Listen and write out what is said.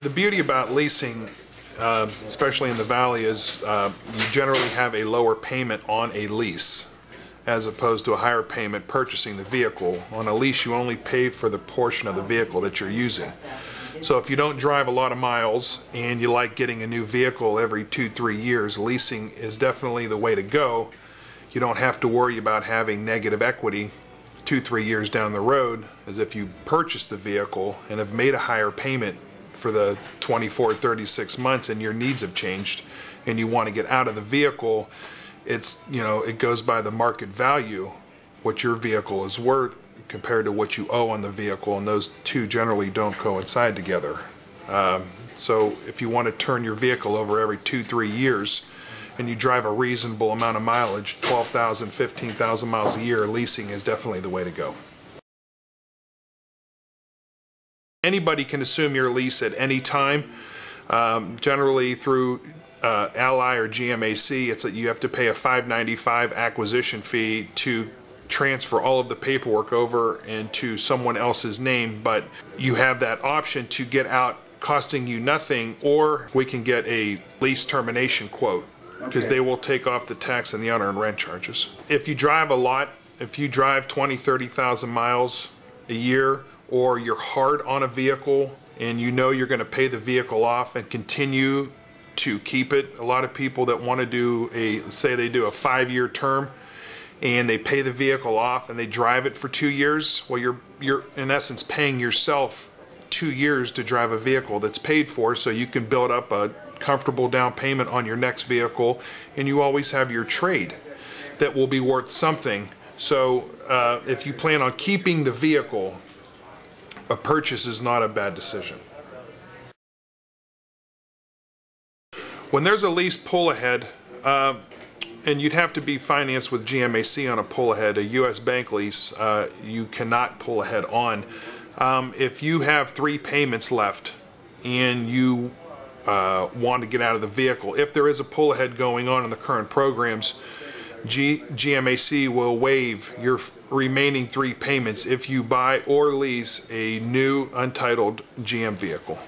The beauty about leasing, especially in the Valley, is you generally have a lower payment on a lease as opposed to a higher payment purchasing the vehicle. On a lease, you only pay for the portion of the vehicle that you're using. So if you don't drive a lot of miles and you like getting a new vehicle every 2-3 years, leasing is definitely the way to go. You don't have to worry about having negative equity 2-3 years down the road, as if you purchase the vehicle and have made a higher payment for the 24-36 months and your needs have changed and you want to get out of the vehicle. It's, it goes by the market value, what your vehicle is worth compared to what you owe on the vehicle, and those two generally don't coincide together. So if you want to turn your vehicle over every 2-3 years and you drive a reasonable amount of mileage, 12,000, 15,000 miles a year, leasing is definitely the way to go. Anybody can assume your lease at any time. Generally through Ally or GMAC, it's that you have to pay a $5.95 acquisition fee to transfer all of the paperwork over into someone else's name, but you have that option to get out costing you nothing, or we can get a lease termination quote, because they will take off the tax and the owner and rent charges. If you drive a lot, if you drive 20-30,000 miles a year, or you're hard on a vehicle and you know you're going to pay the vehicle off and continue to keep it. A lot of people that want to do say they do a 5-year term and they pay the vehicle off and they drive it for 2 years. Well, you're in essence paying yourself 2 years to drive a vehicle that's paid for, so you can build up a comfortable down payment on your next vehicle, and you always have your trade that will be worth something. So if you plan on keeping the vehicle, a purchase is not a bad decision. When there's a lease pull ahead, and you'd have to be financed with GMAC on a pull ahead, a U.S. bank lease, you cannot pull ahead on. If you have 3 payments left and you want to get out of the vehicle, if there is a pull ahead going on in the current programs, GMAC will waive your remaining 3 payments if you buy or lease a new untitled GM vehicle.